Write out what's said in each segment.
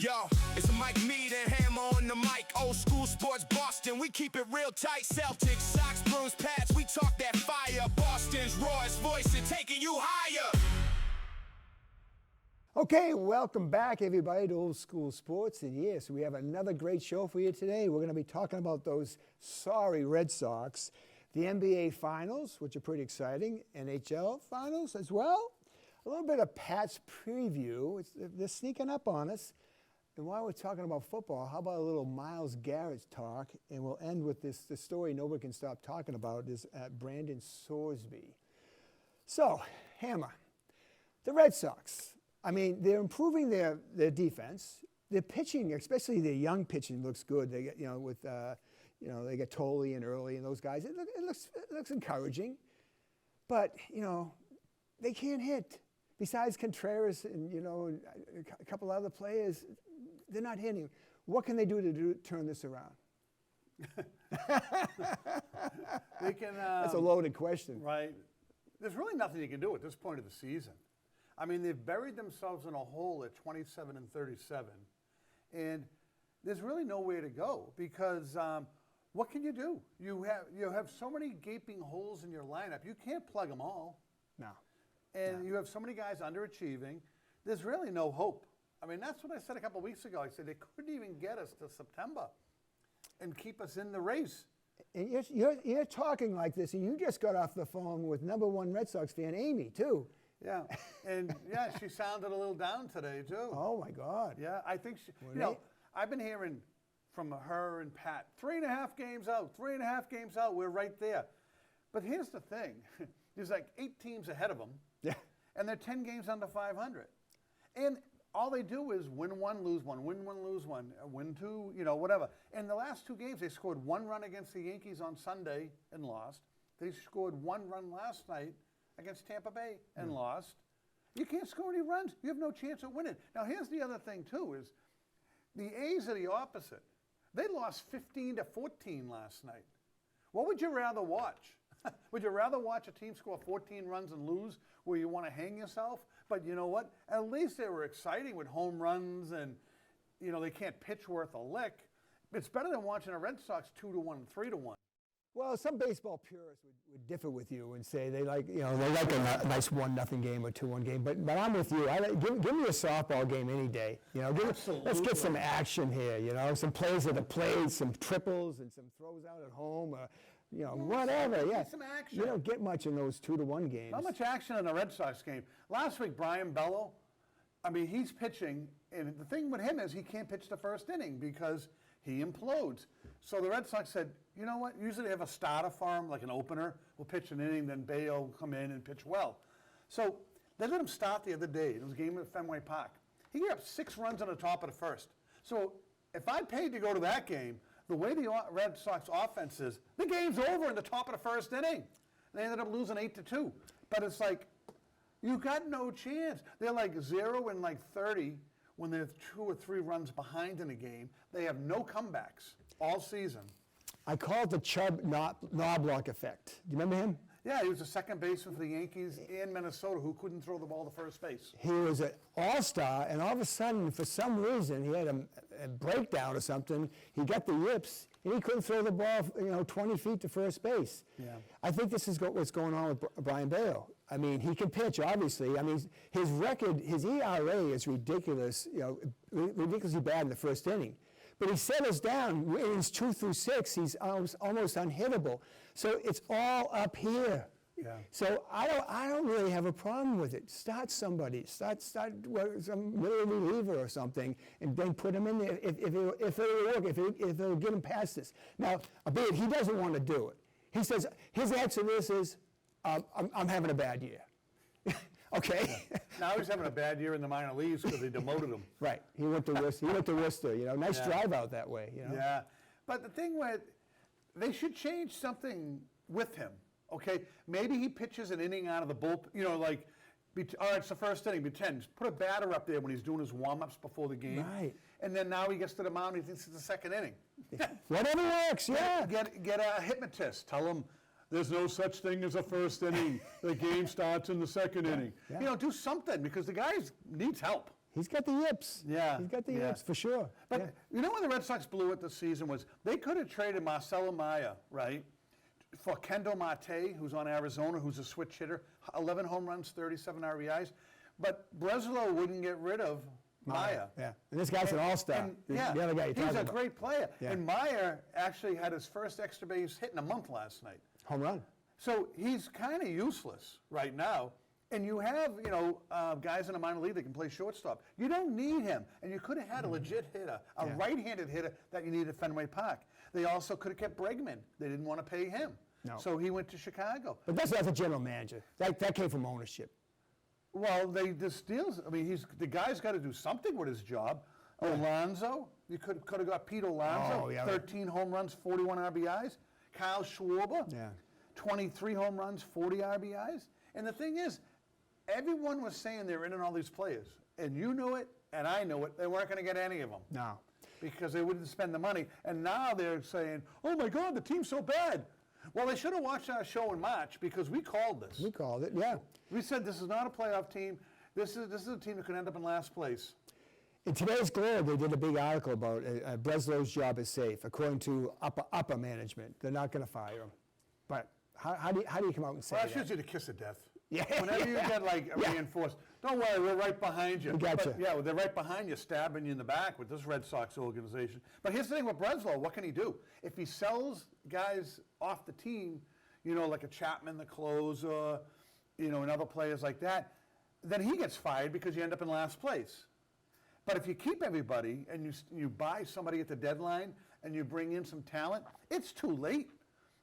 Yo, it's Mike Mead and Hammer on the mic. Old school sports Boston, we keep it real tight. Celtics, Sox, Bruins, Pats, we talk that fire. Boston's rawest voice and taking you higher. Okay, welcome back everybody to Old School Sports. And yes, we have another great show for you today. We're going to be talking about those sorry Red Sox, the NBA Finals, which are pretty exciting, NHL Finals as well. A little bit of Pat's preview. They're sneaking up on us. And while we're talking about football, how about a little Myles Garrett talk? And we'll end with the story nobody can stop talking about is Brandon Sorsby. So, Hammer, the Red Sox. I mean, they're improving their defense. Their pitching, especially their young pitching, looks good. They get, they get Tolle and Early and those guys. It looks encouraging. But, they can't hit. Besides Contreras and, a couple other players, they're not hitting. What can they do to turn this around? They can. That's a loaded question. Right. There's really nothing you can do at this point of the season. I mean, they've buried themselves in a hole at 27 and 37, and there's really nowhere to go because what can you do? You have so many gaping holes in your lineup. You can't plug them all. No. And you have so many guys underachieving. There's really no hope. I mean, that's what I said a couple of weeks ago. I said they couldn't even get us to September and keep us in the race. And you're talking like this, and you just got off the phone with #1 Red Sox fan, Amy, too. Yeah, and yeah, she sounded a little down today, too. Oh, my God. Yeah, I think, I've been hearing from her and Pat, 3.5 games out, 3.5 games out, we're right there. But here's the thing. There's like 8 teams ahead of them. Yeah. And they're 10 games under 500. And all they do is win one, lose one, win one, lose one, win two, whatever. In the last 2 games, they scored 1 run against the Yankees on Sunday and lost. They scored 1 run last night against Tampa Bay and lost. You can't score any runs. You have no chance of winning. Now, here's the other thing, too, is the A's are the opposite. They lost 15-14 last night. What would you rather watch? Would you rather watch a team score 14 runs and lose where you want to hang yourself? But you know what? At least they were exciting with home runs and, they can't pitch worth a lick. It's better than watching a Red Sox 2-1 and 3-1. Well, some baseball purists would differ with you and say they like, they like a nice 1-0 game or 2-1 game. But I'm with you. Give me a softball game any day. Let's get some action here. Some plays at the plate, some triples, and some throws out at home. Whatever. Yeah. Some action. You don't get much in those 2-1 games. Not much action in a Red Sox game. Last week, Brian Bello, he's pitching, and the thing with him is he can't pitch the first inning because he implodes. So the Red Sox said, you know what? Usually they have a starter for him, like an opener. We'll pitch an inning, then Bayo will come in and pitch well. So they let him start the other day. It was a game at Fenway Park. He gave up 6 runs on the top of the first. So if I paid to go to that game, the way the Red Sox offense is, the game's over in the top of the first inning. They ended up losing 8-2. But it's like, you got no chance. They're like 0 and 30 when they're 2 or 3 runs behind in a game. They have no comebacks all season. I call it the Chubb Knobloch effect. Do you remember him? Yeah, he was a second baseman for the Yankees in Minnesota who couldn't throw the ball to first base. He was an all-star, and all of a sudden, for some reason, he had a breakdown or something. He got the yips, and he couldn't throw the ball, 20 feet to first base. Yeah. I think this is what's going on with Brian Bayo. He can pitch, obviously. His record, his ERA is ridiculous, ridiculously bad in the first inning. But he settles down, innings 2 through 6, he's almost unhittable. So it's all up here. Yeah. So I don't really have a problem with it. Start somebody. Start some middle reliever or something, and then put him in there if it'll work, if it'll get him past this. Now, albeit he doesn't want to do it. He says his answer to this is, I'm having a bad year. Okay. Now he's having a bad year in the minor leagues because they demoted him. Right. He went to Worcester. Nice drive out that way. Yeah. But the thing with, they should change something with him. Okay. Maybe he pitches an inning out of the bullpen. All right, it's the first inning. Pretend. Put a batter up there when he's doing his warm-ups before the game. Right. And then now he gets to the mound. He thinks it's the second inning. Whatever works. Yeah. Get a hypnotist. Tell him There's no such thing as a first inning. The game starts in the second inning. Yeah. You know, do something because the guy needs help. He's got the yips. Yeah, He's got the yeah. yips for sure. But Yeah. you know when the Red Sox blew it this season was they could have traded Marcelo Maya, right, for Kendall Marte, who's on Arizona, who's a switch hitter, 11 home runs, 37 RBIs. But Breslow wouldn't get rid of Maya. Yeah. And this guy's an all-star. And, The yeah, other guy you're he's talking a about. great player. Yeah. And Meyer actually had his first extra base hit in a month last night. Home run. So he's kind of useless right now. And you have, guys in the minor league that can play shortstop. You don't need him. And you could have had a legit hitter, a right-handed hitter that you need at Fenway Park. They also could have kept Bregman. They didn't want to pay him. No. So he went to Chicago. But that's as a general manager. That came from ownership. Well, this deals. I mean, the guy's got to do something with his job. Alonso, you could have got Pete Alonso, Oh, yeah. 13 home runs, 41 RBIs. Kyle Schwarber, Yeah. 23 home runs, 40 RBIs. And the thing is, everyone was saying they were in on all these players, and you knew it, and I knew it. They weren't going to get any of them No. because they wouldn't spend the money. And now they're saying, "Oh my God, the team's so bad." Well, they should have watched our show in March because we called this. We called it, yeah. We said this is not a playoff team. This is a team that could end up in last place. In today's Globe, they did a big article about Breslow's job is safe, according to upper management. They're not going to fire him. But how do you come out and say Well, that? that's usually the kiss of death. Yeah. Whenever you get reinforced, don't worry, we're right behind you. We got But, you. yeah, they're right behind you, stabbing you in the back with this Red Sox organization. But here's the thing with Breslow, what can he do? If he sells guys off the team, like a Chapman, the closer, and other players like that, then he gets fired because you end up in last place. But if you keep everybody and you buy somebody at the deadline and you bring in some talent, it's too late.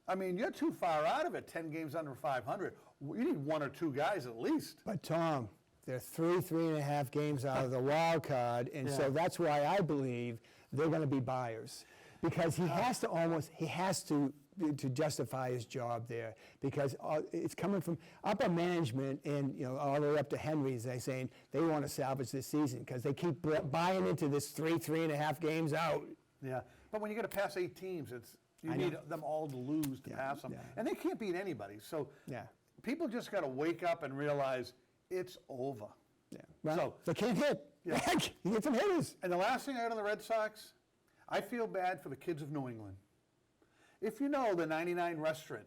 I mean, you're too far out of it, 10 games under 500. You need one or two guys at least. But Tom, they're 3.5 games out of the wild card, and so that's why I believe they're going to be buyers, because he has to justify his job there, because it's coming from upper management and all the way up to Henry's. They're saying they want to salvage this season because they keep buying into this 3.5 games out. Yeah, but when you got to pass 8 teams, you need them all to lose to pass them, and they can't beat anybody. So people just got to wake up and realize it's over. Yeah, well, So they can't hit. Yeah. You get some hitters. And the last thing I heard on the Red Sox, I feel bad for the kids of New England. If you know the 99 restaurant,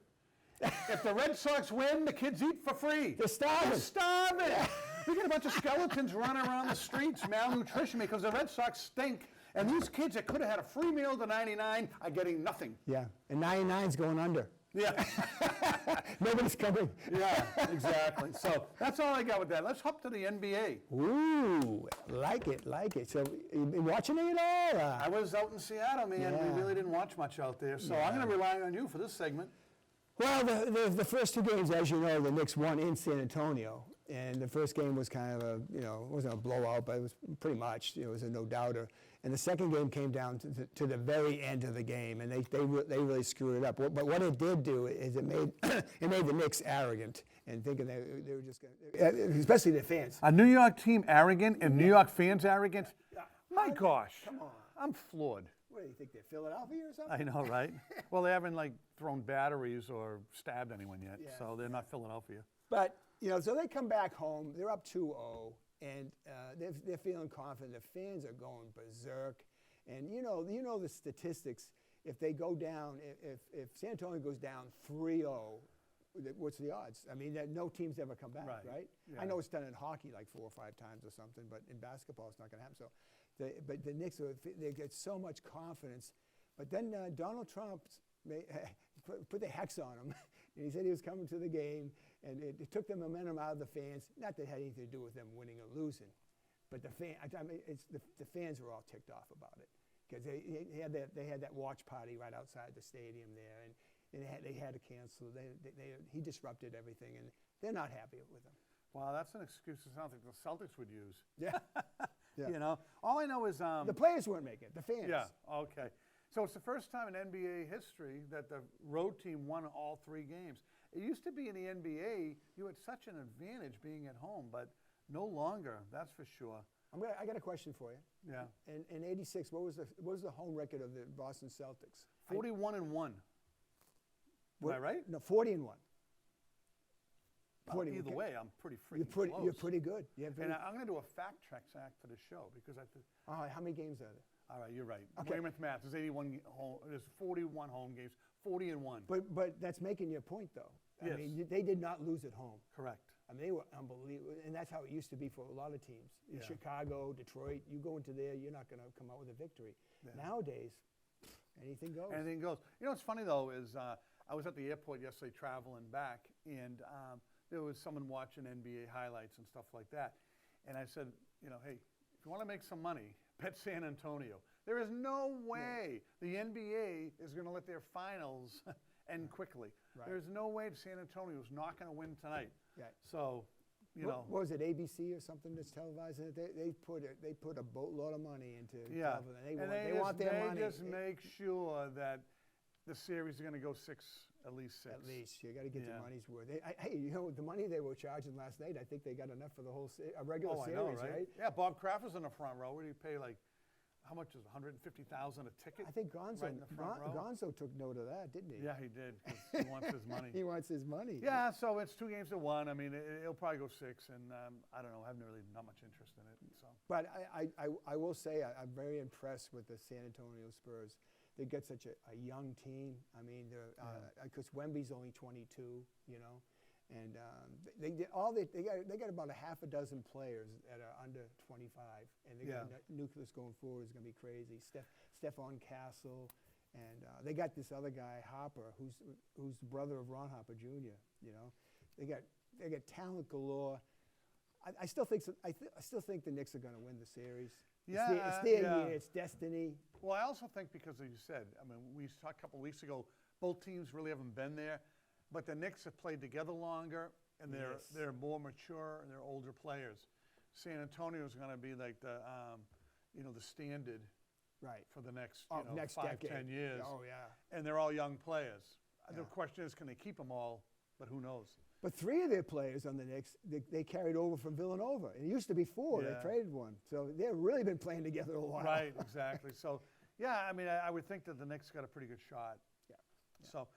if the Red Sox win, the kids eat for free. They're starving. They're starving. We got a bunch of skeletons running around the streets, malnutrition, because the Red Sox stink. And these kids that could have had a free meal to 99 are getting nothing. Yeah, and 99's going under. Yeah. Nobody's coming. Yeah, exactly. So that's all I got with that. Let's hop to the NBA. Ooh, like it. So, you been watching it at all? I was out in Seattle, man. Yeah. We really didn't watch much out there. So I'm going to rely on you for this segment. Well, the first 2 games, as you know, the Knicks won in San Antonio. And the first game was kind of it wasn't a blowout, but it was pretty much, it was a no-doubter. And the second game came down to the very end of the game, and they really screwed it up. But what it did do is it made the Knicks arrogant and thinking they were just going to, especially the fans. A New York team arrogant and New York fans arrogant? My gosh. Come on. I'm floored. What do you think, they're Philadelphia or something? I know, right? Well, they haven't thrown batteries or stabbed anyone yet, so they're not Philadelphia. But, so they come back home, they're up 2-0, and they're feeling confident. The fans are going berserk. And you know the statistics, if they go down, if San Antonio goes down 3-0, what's the odds? I mean, no team's ever come back, right? Yeah. I know it's done in hockey like 4 or 5 times or something, but in basketball it's not going to happen. So, but the Knicks, they get so much confidence. But then Donald Trump put the hex on him, and he said he was coming to the game, and it took the momentum out of the fans. Not that it had anything to do with them winning or losing, but the fans were all ticked off about it because they had that watch party right outside the stadium there, and they had to cancel. He disrupted everything, and they're not happy with him. Wow, that's an excuse that sounds like the Celtics would use. Yeah. Yeah. All I know is The players weren't making it, the fans. Yeah, okay. So it's the first time in NBA history that the road team won all 3 games. It used to be in the NBA, you had such an advantage being at home, but no longer, that's for sure. I got a question for you. Yeah. In '86, what was the home record of the Boston Celtics? 41-1. Am I right? No, 40-1. Either way, I'm pretty freaking close. You're pretty good. And I'm going to do a fact check for the show because All right, how many games are there? all right, you're right. Okay. Weymouth math. There's 81 home. There's 41 home games. 40-1. But that's making your point, though. Yes. I mean, they did not lose at home. Correct. I mean, they were unbelievable, and that's how it used to be for a lot of teams. In Yeah. Chicago, Detroit, you go into there, you're not going to come out with a victory. Yeah. Nowadays, anything goes. Anything goes. You know what's funny though is I was at the airport yesterday traveling back, and there was someone watching NBA highlights and stuff like that, and I said, you know, hey, if you want to make some money, bet San Antonio. There is no way the NBA is going to let their finals end quickly. Right. There's no way San Antonio is not going to win tonight. Yeah. So, you know. What was it, ABC or something that's televising it? They put a boatload of money into Yeah, television. They want their money. They just make sure that the series is going to go at least six. At least you got to get your money's worth. Hey, you know the money they were charging last night. I think they got enough for the whole a regular series, I know, right? right? Yeah, Bob Kraft was in the front row. What did he pay? Like, how much is it, $150,000 a ticket? I think Gonzo, right in the front row? Gonzo took note of that, didn't he? Yeah, he did. 'Cause he wants his money. He wants his money. Yeah, so it's 2-1. I mean, it'll probably go 6, and I don't know. I have not much interest in it. So. But I will say I'm very impressed with the San Antonio Spurs. They got such a young team. I mean, because Wemby's only 22, you know, and they got about a half a dozen players that are under 25, and they got nucleus going forward is going to be crazy. Stephon Castle, and they got this other guy Hopper, who's the brother of Ron Hopper Jr. You know, they got talent galore. I still think the Knicks are going to win the series. Yeah, it's their year. It's destiny. Well, I also think because, as you said, I mean, we talked a couple of weeks ago, both teams really haven't been there, but the Knicks have played together longer, and they're more mature and they're older players. San Antonio is going to be like the standard, right, for the next next 5, decade. 10 years. Oh yeah. And they're all young players. Yeah. The question is, can they keep them all? But who knows? But 3 of their players on the Knicks, they carried over from Villanova. It used to be 4. Yeah. They traded one. So they've really been playing together a while. Right, exactly. So, yeah, I mean, I would think that the Knicks got a pretty good shot. Yeah. So,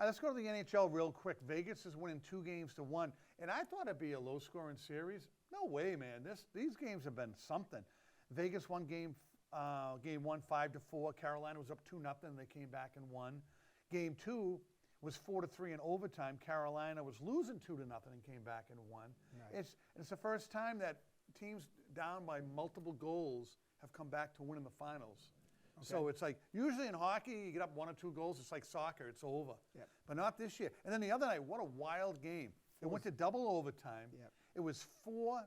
let's go to the NHL real quick. Vegas is winning 2-1. And I thought it'd be a low-scoring series. No way, man. These games have been something. Vegas won game 1 5-4. Carolina was up 2-0. They came back and won. Game 2 was 4-3 in overtime. Carolina was losing 2-0 and came back and won. Right. It's the first time that teams down by multiple goals have come back to winning the finals. Okay. So it's like, usually in hockey, you get up 1 or 2 goals, it's like soccer, it's over. Yep. But not this year. And then the other night, what a wild game. It went to double overtime. Yep. It was 4-0.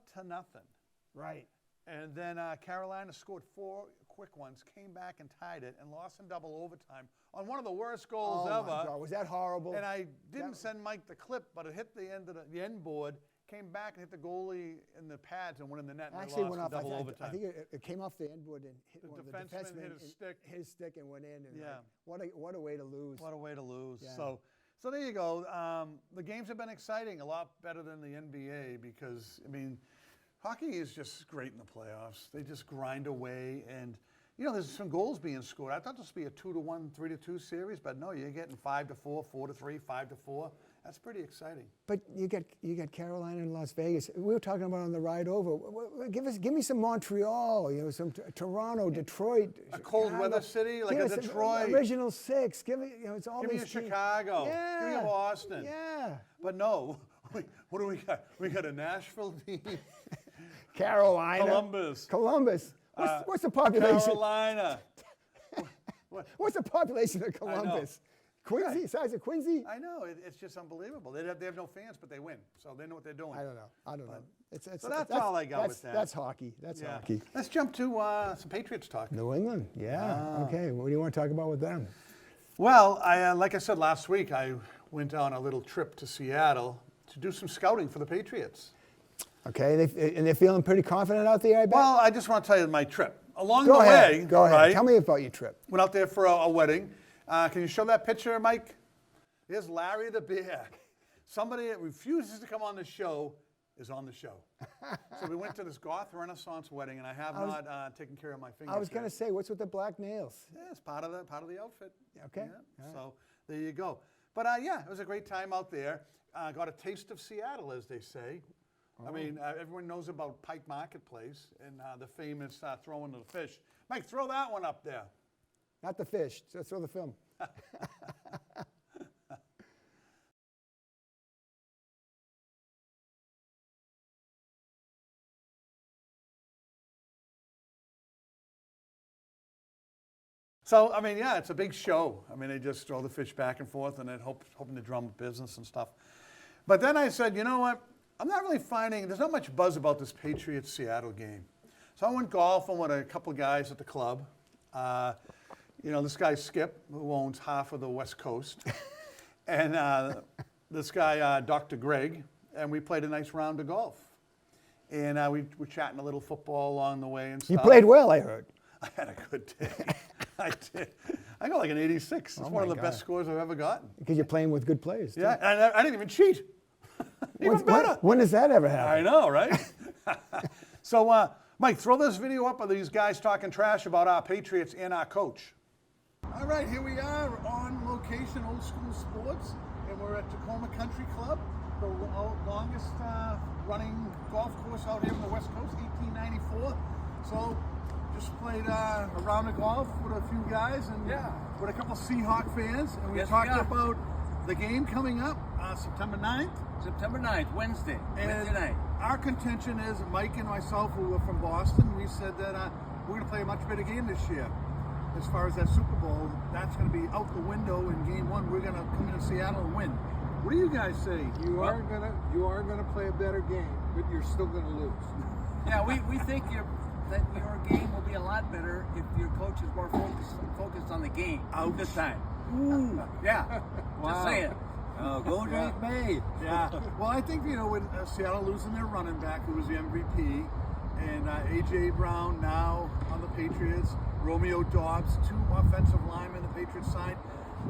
Right. And then Carolina scored 4 quick ones, came back and tied it, and lost in double overtime on one of the worst goals ever. Oh my God, was that horrible? And I didn't send Mike the clip, but it hit the end of the end board, came back and hit the goalie in the pads and went in the net, and actually they lost went off. in double overtime. I think it came off the end board and hit the one of the defenseman defensemen. Hit his stick and went in. And yeah. What a way to lose. What a way to lose. Yeah. So there you go. The games have been exciting, a lot better than the NBA because, I mean, hockey is just great in the playoffs. They just grind away, and there's some goals being scored. I thought this would be a 2-1, 3-2 series, but no, you're getting 5-4, 4-3, 5-4. That's pretty exciting. But you got Carolina and Las Vegas. We were talking about on the ride over. Give me some Montreal. Some Toronto, Detroit. A cold weather city like a Detroit. Original 6. Give me, it's all Give me a Chicago. Yeah. Give me a Boston. Yeah. But no, what do we got? We got a Nashville team. Carolina. Columbus. What's the population? Carolina. What's the population of Columbus? Quincy, right. Size of Quincy? I know. It's just unbelievable. They have no fans, but they win. So they know what they're doing. I don't know. So that's all I got with that. That's hockey. That's hockey. Let's jump to some Patriots talk. New England, yeah. Okay, what do you want to talk about with them? Well, like I said last week, I went on a little trip to Seattle to do some scouting for the Patriots. Okay, and they're feeling pretty confident out there, I bet? Well, I just want to tell you my trip. Along the way, Go ahead. Right, Tell me about your trip. Went out there for a wedding. Can you show that picture, Mike? There's Larry the Bear. Somebody that refuses to come on the show is on the show. So we went to this goth Renaissance wedding, and I have not taken care of my fingers. I was going to say, what's with the black nails? Yeah, it's part of the outfit. Okay. Yeah. So there you go. But yeah, it was a great time out there. Got a taste of Seattle, as they say. I mean, everyone knows about Pike Marketplace and the famous throwing of the fish. Mike, throw that one up there. Not the fish. Let's throw the film. So, I mean, yeah, it's a big show. I mean, they just throw the fish back and forth and then hoping to drum up business and stuff. But then I said, you know what? I'm not really finding, there's not much buzz about this Patriots-Seattle game. So I went golfing with a couple of guys at the club. You know, this guy Skip, who owns half of the West Coast. And this guy, Dr. Greg. And we played a nice round of golf. And we were chatting a little football along the way and stuff. You played well, I heard. I had a good day. I did. I got like an 86. It's one of the best scores I've ever gotten. Because you're playing with good players. Yeah, and I didn't even cheat. Even better. When does that ever happen? I know, right? So, Mike, throw this video up of these guys talking trash about our Patriots and our coach. All right, here we are on location, Old School Sports, and we're at Tacoma Country Club, the longest running golf course out here on the West Coast, 1894. So, just played a round of golf with a few guys and with a couple Seahawk fans, and we talked about the game coming up September 9th. September 9th, Wednesday night. Our contention is, Mike and myself, who were from Boston, we said that we're going to play a much better game this year. As far as that Super Bowl, that's going to be out the window in game one. We're going to come into Seattle and win. What do you guys say? You are gonna play a better game, but you're still going to lose. Yeah, we think that your game will be a lot better if your coach is more focused on the game this time. Ooh. Yeah, just saying. Go Drake May. Yeah. Well, I think, you know, with Seattle losing their running back, who was the MVP, and A.J. Brown now on the Patriots, Romeo Doubs, two offensive linemen the Patriots signed,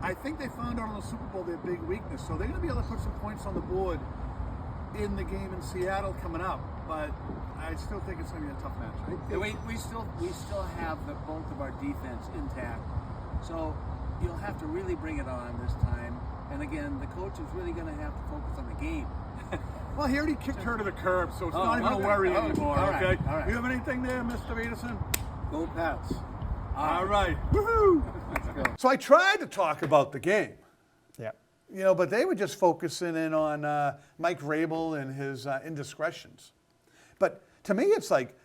I think they found out on the Super Bowl their big weakness. So they're going to be able to put some points on the board in the game in Seattle coming up. But I still think it's going to be a tough match. Yeah, we still have the bulk of our defense intact. So you'll have to really bring it on this time. And again, the coach is really going to have to focus on the game. Well, he already kicked her to the curb, so it's not even a worry anymore, all right, okay? all right. You have anything there, Mr. Peterson? Go Pats. All right. Woohoo! Let's go. So I tried to talk about the game, Yeah. you know, but they were just focusing in on Mike Vrabel and his indiscretions. But to me, it's like,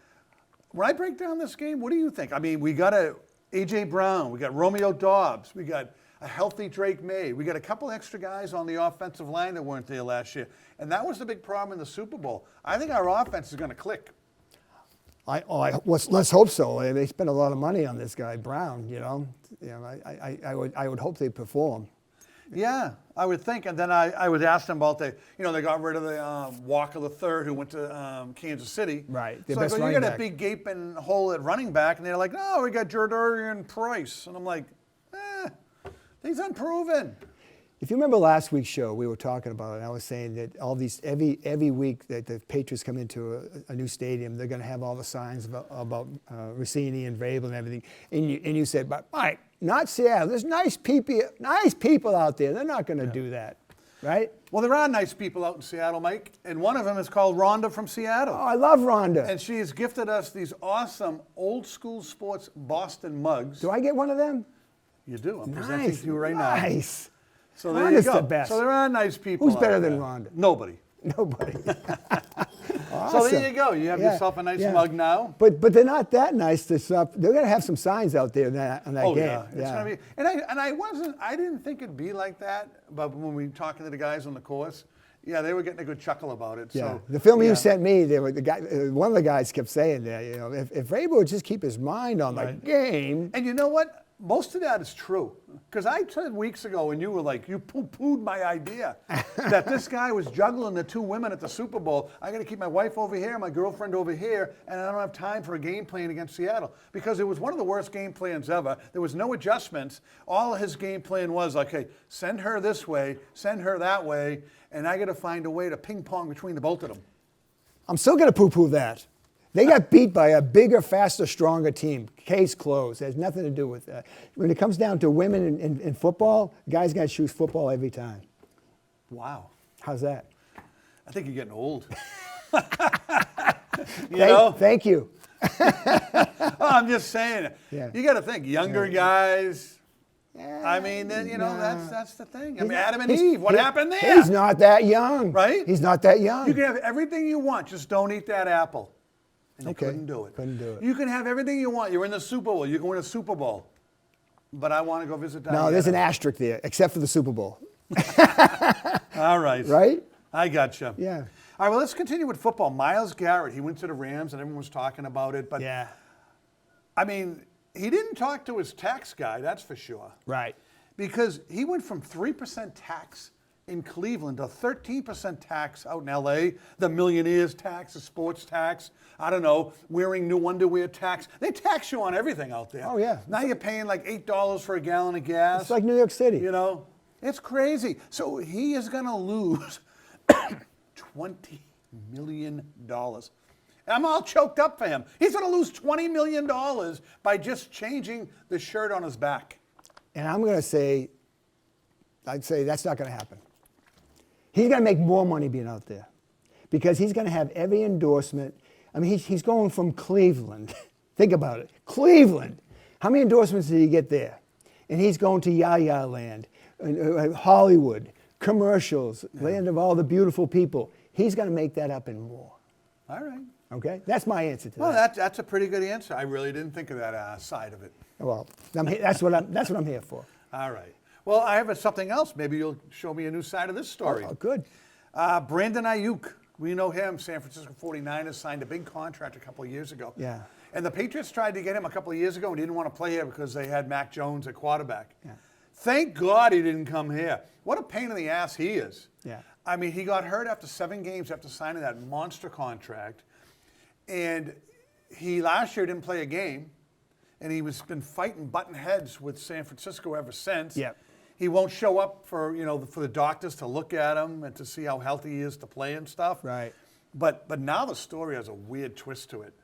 when I break down this game, what do you think? I mean, we got A.J. Brown, we got Romeo Doubs, we got a healthy Drake May. We got a couple extra guys on the offensive line that weren't there last year. And that was the big problem in the Super Bowl. I think our offense is going to click. Let's hope so. They spent a lot of money on this guy, Brown, you know. I would hope they perform. Yeah, I would think. And then I would ask them about they got rid of the Walker III who went to Kansas City. Right. So I go, you got a big gaping hole at running back. And they're like, no, we got Jordarian Price. And I'm like, he's unproven. If you remember last week's show, we were talking about it, and I was saying that all these every week that the Patriots come into a new stadium, they're going to have all the signs about Rossini and Vrabel and everything. And you said, but Mike, not Seattle. There's nice people out there. They're not going to do that, right? Well, there are nice people out in Seattle, Mike, and one of them is called Rhonda from Seattle. Oh, I love Rhonda. And she has gifted us these awesome Old School Sports Boston mugs. Do I get one of them? You do. I'm presenting to you right now. Nice. So there you Rhonda's go. the best. So there are nice people. Who's out better there. than Rhonda? Nobody. Nobody. So there you go. You have yourself a nice mug now. But they're not that nice. They're going to have some signs out there on that game. Yeah. It's gonna be. And I didn't think it'd be like that. But when we were talking to the guys on the course, yeah, they were getting a good chuckle about it. Yeah. So The film you sent me, one of the guys kept saying that, you know, if Vrabel would just keep his mind on the game. And you know what? Most of that is true. Because I said weeks ago, and you were like, you poo-pooed my idea that this guy was juggling the two women at the Super Bowl. I got to keep my wife over here, my girlfriend over here, and I don't have time for a game plan against Seattle. Because it was one of the worst game plans ever. There was no adjustments. All his game plan was, okay, send her this way, send her that way, and I got to find a way to ping pong between the both of them. I'm still going to poo-poo that. They got beat by a bigger, faster, stronger team. Case closed. There's nothing to do with that. When it comes down to women in football, guys got to choose football every time. Wow. How's that? I think you're getting old. you know? Thank you. Oh, I'm just saying. Yeah. You got to think younger guys. I mean, nah. that's the thing. I mean, Adam and Eve. What happened there? He's not that young. Right? He's not that young. You can have everything you want, just don't eat that apple. And they couldn't do it. Couldn't do it. You can have everything you want. You're in the Super Bowl. You can win a Super Bowl. But I want to go visit Diana. No, there's an asterisk there, except for the Super Bowl. All right. Right? I gotcha. Yeah. All right, well, let's continue with football. Myles Garrett, he went to the Rams, and everyone was talking about it. But, Yeah. I mean, he didn't talk to his tax guy, that's for sure. Right. Because he went from 3% tax in Cleveland to 13% tax out in L.A., the millionaires tax, the sports tax, I don't know, wearing new underwear tax. They tax you on everything out there. Oh, yeah. Now you're paying like $8 for a gallon of gas. It's like New York City. You know, it's crazy. So he is going to lose $20 million. I'm all choked up for him. He's going to lose $20 million by just changing the shirt on his back. And I'm going to say, I'd say that's not going to happen. He's going to make more money being out there because he's going to have every endorsement. I mean, he's going from Cleveland. Think about it. Cleveland. How many endorsements did he get there? And he's going to Yaya Land, Hollywood, commercials, land of all the beautiful people. He's going to make that up and more. All right. Okay? That's my answer to Well, that. that's a pretty good answer. I really didn't think of that side of it. Well, that's what I'm here for. All right. Well, I have something else. Maybe you'll show me a new side of this story. Oh, good. Brandon Ayuk. We know him. San Francisco 49ers signed a big contract a couple of years ago. Yeah. And the Patriots tried to get him a couple of years ago and didn't want to play here because they had Mac Jones at quarterback. Yeah. Thank God he didn't come here. What a pain in the ass he is. Yeah. I mean, he got hurt after 7 games after signing that monster contract. And he last year didn't play a game. And he was been fighting button heads with San Francisco ever since. Yep. He won't show up for for the doctors to look at him and to see how healthy he is to play and stuff. Right. But now the story has a weird twist to it.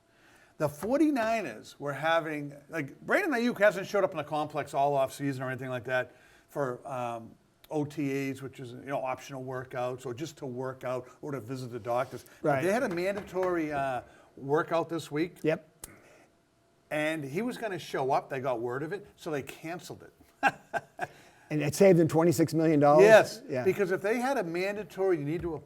The 49ers were having, like, Brandon Ayuk hasn't showed up in the complex all off season or anything like that for OTAs, which is optional workouts, or just to work out or to visit the doctors. Right. But they had a mandatory workout this week. Yep. And he was going to show up. They got word of it, so they canceled it. And it saved them $26 million? Yes, Yeah. because if they had a mandatory, you need to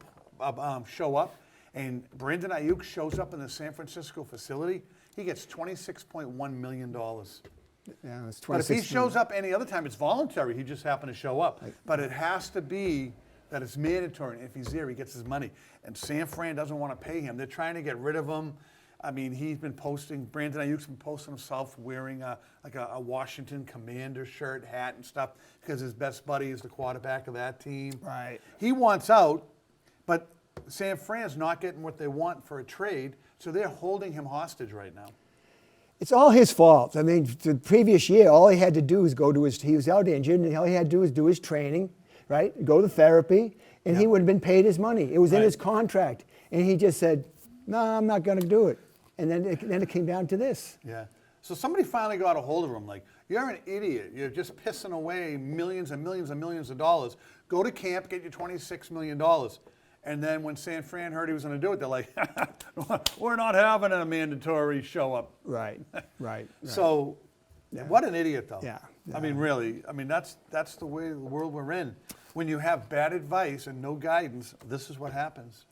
show up, and Brandon Ayuk shows up in the San Francisco facility, he gets $26.1 million. Yeah, it's But if he 26 shows up any other time, it's voluntary. He just happened to show up. But it has to be that it's mandatory. And if he's there, he gets his money. And San Fran doesn't want to pay him. They're trying to get rid of him. I mean, he's been posting, Brandon Ayuk's been posting himself wearing a Washington Commander shirt, hat, and stuff, because his best buddy is the quarterback of that team. Right. He wants out, but San Fran's not getting what they want for a trade, so they're holding him hostage right now. It's all his fault. I mean, the previous year, all he had to do was he was out injured, and all he had to do was do his training, right? Go to therapy, and he would have been paid his money. It was in his contract. And he just said, no, I'm not going to do it. And then it came down to this. Yeah. So somebody finally got a hold of him, like, you're an idiot. You're just pissing away millions and millions and millions of dollars. Go to camp, get your $26 million. And then when San Fran heard he was going to do it, they're like, we're not having a mandatory show up. Right, right. So what an idiot, though. Yeah, I mean, really. I mean, that's the way the world we're in. When you have bad advice and no guidance, this is what happens.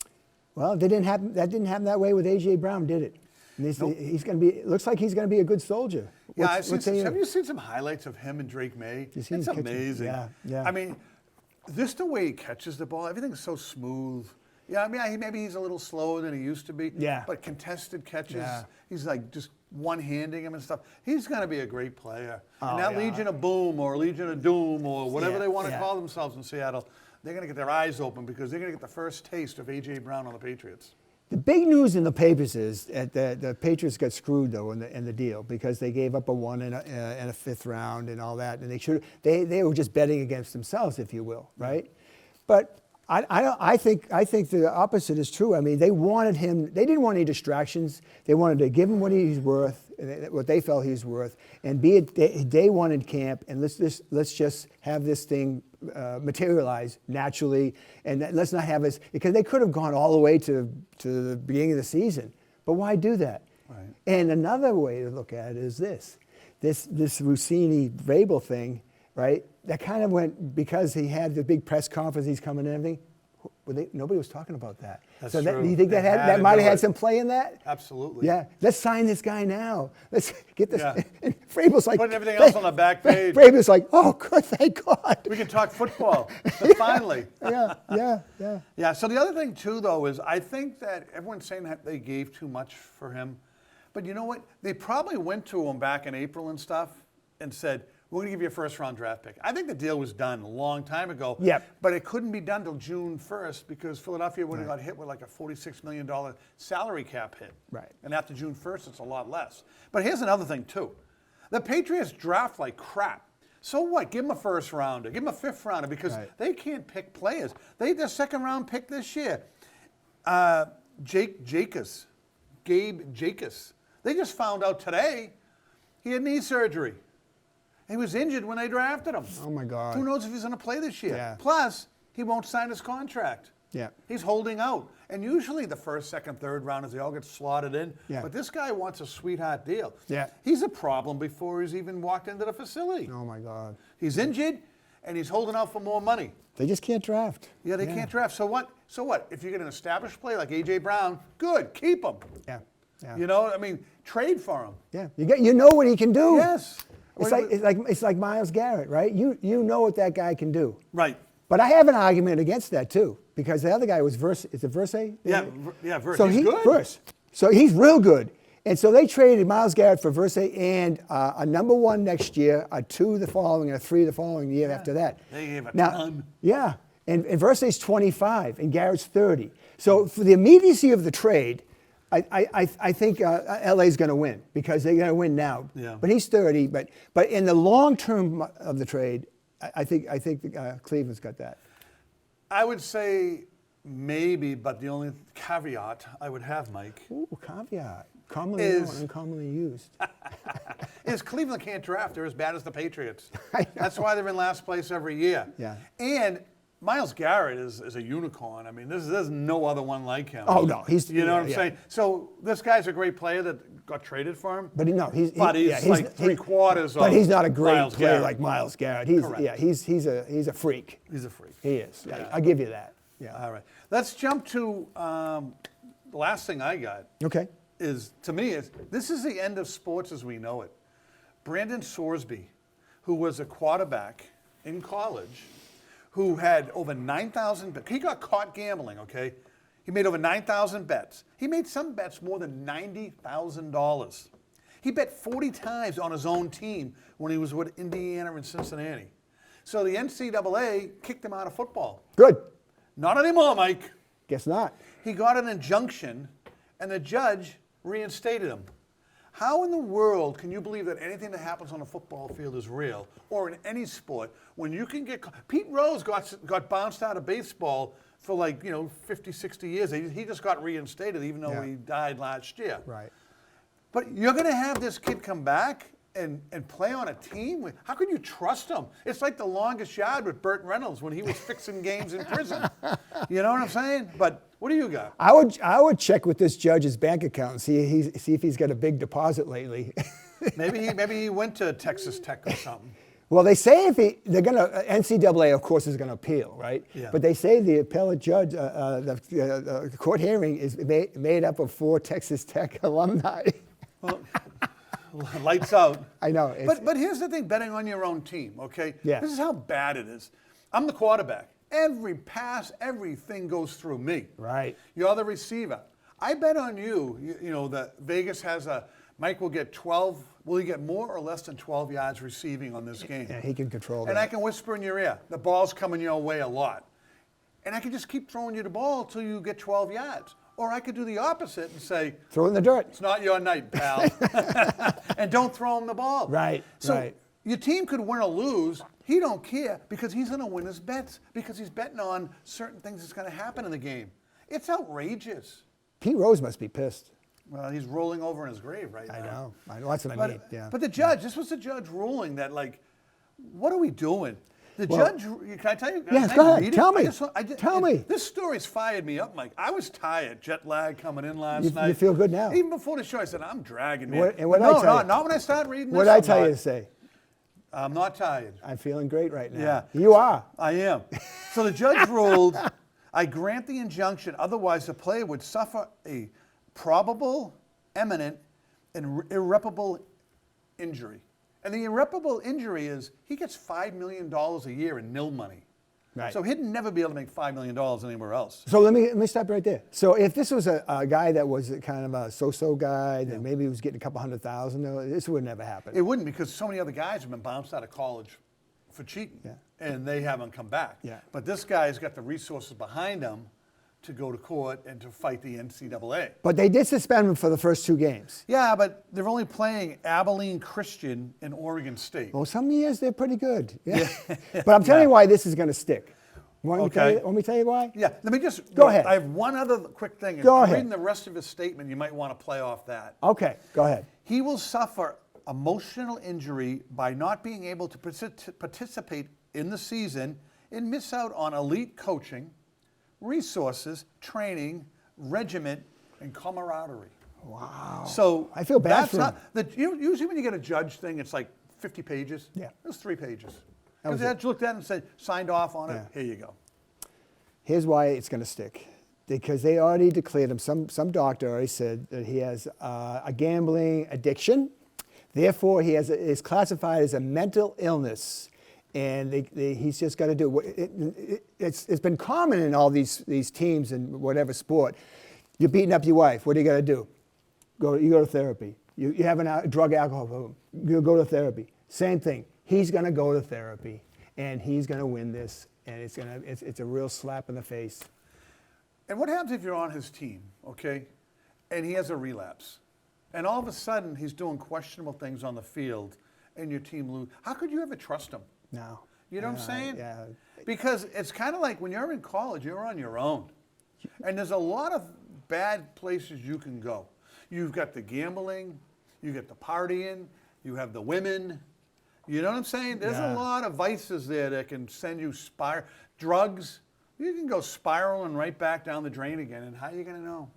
Well, that didn't happen that way with A.J. Brown, did it? And he's going to be. Looks like he's going to be a good soldier. Yeah, have you seen some highlights of him and Drake May? It's amazing. Yeah. I mean, just the way he catches the ball, everything's so smooth. Yeah, I mean, maybe he's a little slower than he used to be. Yeah. But contested catches, he's like just one-handing him and stuff. He's going to be a great player. And that Legion of Boom or Legion of Doom or whatever they want to call themselves in Seattle, they're going to get their eyes open because they're going to get the first taste of A.J. Brown on the Patriots. The big news in the papers is that the Patriots got screwed, though, in the deal because they gave up a 1 and a 5th round and all that. And they were just betting against themselves, if you will, right? But I think the opposite is true. I mean, they wanted him. They didn't want any distractions. They wanted to give him what he's worth, what they felt he was worth, and be it day one in camp. And let's just have this thing materialize naturally, and let's not have us, because they could have gone all the way to the beginning of the season. But why do that? Right. And another way to look at it is this Rossini-Vrabel thing, right? That kind of went, because he had the big press conference, he's coming and everything. Nobody was talking about that. That's so true. Do you think They had that to might do have had it. some play in that? Absolutely. Yeah. Let's sign this guy now. Let's get this. Yeah. And Vrabel's like Putting everything else on the back page. Vrabel's like, oh, good, thank God. We can talk football. Finally. Yeah. Yeah, so the other thing too, though, is I think that everyone's saying that they gave too much for him. But you know what? They probably went to him back in April and stuff and said, we're going to give you a first-round draft pick. I think the deal was done a long time ago. Yep. But it couldn't be done till June 1st because Philadelphia would have got hit with like a $46 million salary cap hit. Right. And after June 1st, it's a lot less. But here's another thing, too. The Patriots draft like crap. So what? Give them a first rounder. Give them a fifth rounder because they can't pick players. Their second round pick this year. Gabe Jacobs. They just found out today he had knee surgery. He was injured when they drafted him. Oh, my God. Who knows if he's going to play this year? Yeah. Plus, he won't sign his contract. Yeah. He's holding out. And usually the first, second, third rounders, they all get slotted in. Yeah. But this guy wants a sweetheart deal. Yeah. He's a problem before he's even walked into the facility. Oh, my God. He's injured, and he's holding out for more money. They just can't draft. Yeah, they can't draft. So what? If you get an established player like A.J. Brown, good, keep him. Yeah. You know, I mean, trade for him. Yeah. You know what he can do. Yes. It's like Myles Garrett, right? You know what that guy can do. Right. But I have an argument against that too, because the other guy was Verse. Is it Verse? Yeah, Verse. So he's good. Verse. So he's real good. And so they traded Myles Garrett for Verse and a number 1 next year, a 2 the following, and a 3 the following year after that. They gave a Now, ton. Yeah. And Verse's 25 and Garrett's 30. So for the immediacy of the trade, I think LA's going to win because they're going to win now. Yeah. But he's 30. But in the long term of the trade, I think Cleveland's got that. I would say maybe, but the only caveat I would have, Mike, Ooh, caveat. Commonly known, uncommonly used. is Cleveland can't draft. They're as bad as the Patriots. I know. That's why they're in last place every year. Yeah. And Myles Garrett is a unicorn. I mean, there's no other one like him. Oh, no. You know what I'm saying? So this guy's a great player that got traded for him. But he's like three-quarters of But he's not a great Myles player Garrett. like Myles Garrett. He's Correct. he's a freak. He's a freak. He is. I'll give you that. Yeah. All right. Let's jump to the last thing I got. Okay. This is the end of sports as we know it. Brandon Sorsby, who was a quarterback in college, who had over 9,000 bets. He got caught gambling, okay? He made over 9,000 bets. He made some bets more than $90,000. He bet 40 times on his own team when he was with Indiana and Cincinnati. So the NCAA kicked him out of football. Good. Not anymore, Mike. Guess not. He got an injunction, and the judge reinstated him. How in the world can you believe that anything that happens on a football field is real, or in any sport, when you can get... Pete Rose got bounced out of baseball for 50, 60 years. He just got reinstated, even though he died last year. Right. But you're going to have this kid come back and play on a team? How can you trust him? It's like The Longest Yard with Burt Reynolds when he was fixing games in prison. You know what I'm saying? But what do you got? I would check with this judge's bank account and see if he's got a big deposit lately. Maybe he went to Texas Tech or something. Well, they say they're going to, NCAA, of course, is going to appeal, right? Yeah. But they say the appellate judge, the court hearing is made up of 4 Texas Tech alumni. Well, lights out. I know. But here's the thing, betting on your own team, okay? Yeah. This is how bad it is. I'm the quarterback. Every pass, everything goes through me. Right. You're the receiver. I bet on you, that Vegas has Mike will get 12, will he get more or less than 12 yards receiving on this game? Yeah, he can control that. And I can whisper in your ear, the ball's coming your way a lot. And I can just keep throwing you the ball until you get 12 yards. Or I could do the opposite and say, throw it in the dirt. it's not your night, pal. And don't throw him the ball. Right, So, right. Your team could win or lose. He don't care because he's going to win his bets because he's betting on certain things that's going to happen in the game. It's outrageous. Pete Rose must be pissed. Well, he's rolling over in his grave right now. I know. That's what I mean. Yeah. But the judge, this was the judge ruling that, like, what are we doing? The Well, judge, can I tell you? Yes, can I go ahead. read it? Tell me. Tell me. This story's fired me up, Mike. I was tired, jet lag coming in last night. You feel good now? Even before the show, I said, I'm dragging, man. And what no, I tell you? not when I start reading this. What did I I'm tell you not. to say? I'm not tired. I'm feeling great right now. Yeah. You are. I am. So the judge ruled, I grant the injunction, otherwise the player would suffer a probable, imminent, and irreparable injury. And the irreparable injury is he gets $5 million a year in nil money. Right. So he'd never be able to make $5 million anywhere else. So let me stop right there. So if this was a guy that was kind of a so-so guy, that maybe he was getting a couple $100,000, this would never happen. It wouldn't because so many other guys have been bounced out of college for cheating. Yeah. And they haven't come back. Yeah. But this guy's got the resources behind him to go to court and to fight the NCAA. But they did suspend him for the first 2 games. Yeah, but they're only playing Abilene Christian and Oregon State. Well, some years they're pretty good. Yeah. But I'm telling you why this is going to stick. Want me to tell you why? Yeah, let me just Go ahead. I have one other quick thing. Go I'm ahead. reading the rest of his statement. You might want to play off that. Okay, go ahead. He will suffer emotional injury by not being able to participate in the season and miss out on elite coaching, resources, training, regiment, and camaraderie. Wow. So I feel bad that's for him. usually when you get a judge thing, it's like 50 pages. Yeah. It was 3 pages. That was The judge looked at it and said, signed off on it. Yeah. Here you go. Here's why it's going to stick. Because they already declared him, some doctor already said that he has a gambling addiction. Therefore, he is classified as a mental illness. And he's just got to do it. It's been common in all these teams in whatever sport. You're beating up your wife. What do you got to do? You go to therapy. You have a drug alcohol problem. You go to therapy. Same thing. He's going to go to therapy, and he's going to win this. And it's a real slap in the face. And what happens if you're on his team, okay, and he has a relapse? And all of a sudden, he's doing questionable things on the field, and your team loses. How could you ever trust him? No. You know what I'm saying? Yeah. Because it's kind of like when you're in college, you're on your own. And there's a lot of bad places you can go. You've got the gambling, you get the partying, you have the women. You know what I'm saying? There's a lot of vices there that can send you drugs. You can go spiraling right back down the drain again. And how are you going to know?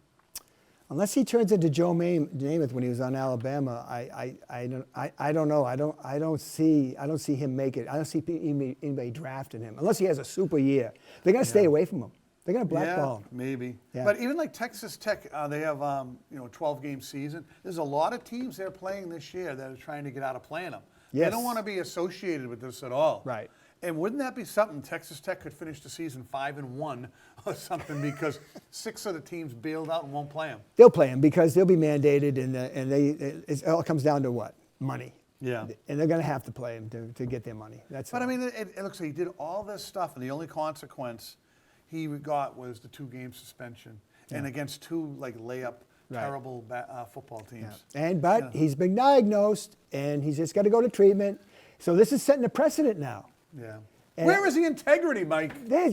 Unless he turns into Joe Namath when he was on Alabama, I don't know. I don't see him make it. I don't see anybody drafting him unless he has a super year. They're going to stay away from him. They're going to blackball him. Maybe. Yeah. But even like Texas Tech, they have 12-game season. There's a lot of teams they're playing this year that are trying to get out of playing them. Yes. They don't want to be associated with this at all. Right. And wouldn't that be something? Texas Tech could finish the season 5-1 or something because 6 of the teams bailed out and won't play them. They'll play him because they'll be mandated, and it all comes down to what? Money. Yeah. And they're going to have to play him to get their money. That's But all. I mean, it looks like he did all this stuff, and the only consequence he got was the 2-game suspension, and against 2 like layup terrible football teams. Yeah. But he's been diagnosed, and he's just got to go to treatment. So this is setting a precedent now. Yeah. And Where is the integrity, Mike? There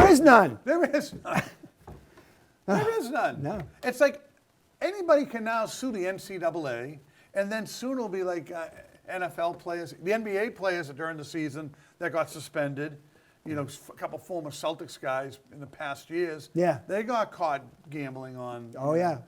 is none. There is none. There is none. No. It's like anybody can now sue the NCAA, and then soon it'll be like NFL players, the NBA players during the season that got suspended. You know, a couple former Celtics guys in the past years. Yeah. They got caught gambling on. Oh, yeah.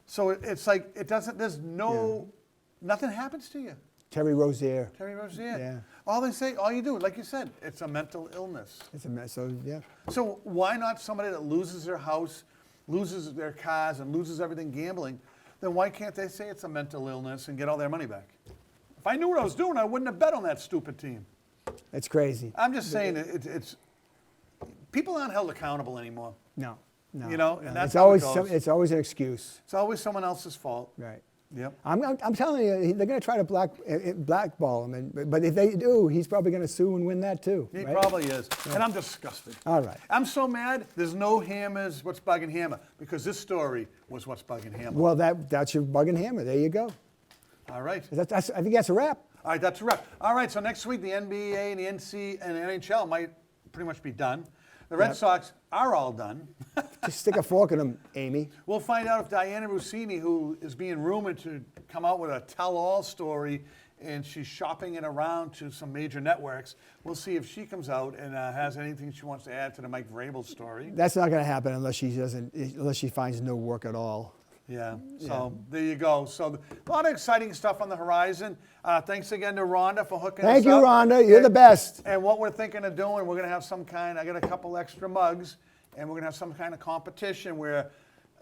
So it's like it doesn't. There's nothing happens to you. Terry Rozier. Terry Rozier. Yeah. All you do, like you said, it's a mental illness. It's a mess. So, yeah. So why not somebody that loses their house, loses their cars, and loses everything gambling? Then why can't they say it's a mental illness and get all their money back? If I knew what I was doing, I wouldn't have bet on that stupid team. It's crazy. I'm just saying it's people aren't held accountable anymor. No. You know, and that's it's how always it goes. it's always an excuse. It's always someone else's fault. Right. Yep. I'm telling you, they're going to try to blackball him. But if they do, he's probably going to sue and win that too. He right? probably is. And I'm disgusted. All right. I'm so mad there's no Hammers, What's Bugging Hammer, because this story was What's Bugging Hammer. Well, that's your bug and hammer. There you go. All right. I think that's a wrap. All right, that's a wrap. All right, so next week the NBA and the NC and the NHL might pretty much be done. The Red Yep. Sox are all done. Just stick a fork in them, Amy. We'll find out if Diana Rossini, who is being rumored to come out with a tell-all story, and she's shopping it around to some major networks. We'll see if she comes out and has anything she wants to add to the Mike Vrabel story. That's not going to happen unless she finds no work at all. Yeah, so there you go. So a lot of exciting stuff on the horizon. Thanks again to Rhonda for hooking us up. Thank you, Rhonda. You're the best. And what we're thinking of doing, we're going to have some kind, I got a couple extra mugs, and we're going to have some kind of competition where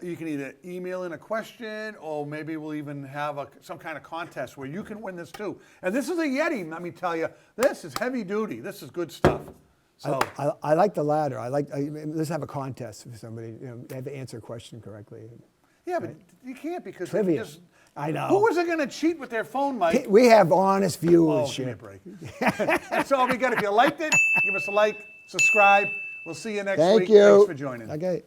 you can either email in a question or maybe we'll even have some kind of contest where you can win this too. And this is a Yeti, let me tell you. This is heavy duty. This is good stuff. So I like the latter. Let's have a contest for somebody. They have to answer a question correctly. yeah, but you can't because Trivia. just, I know. who is it going to cheat with their phone, Mike? We have honest Oh, give me a viewership. break. That's all we got. If you liked it, give us a like, subscribe. We'll see you next Thank week. you. Thanks for joining. Okay.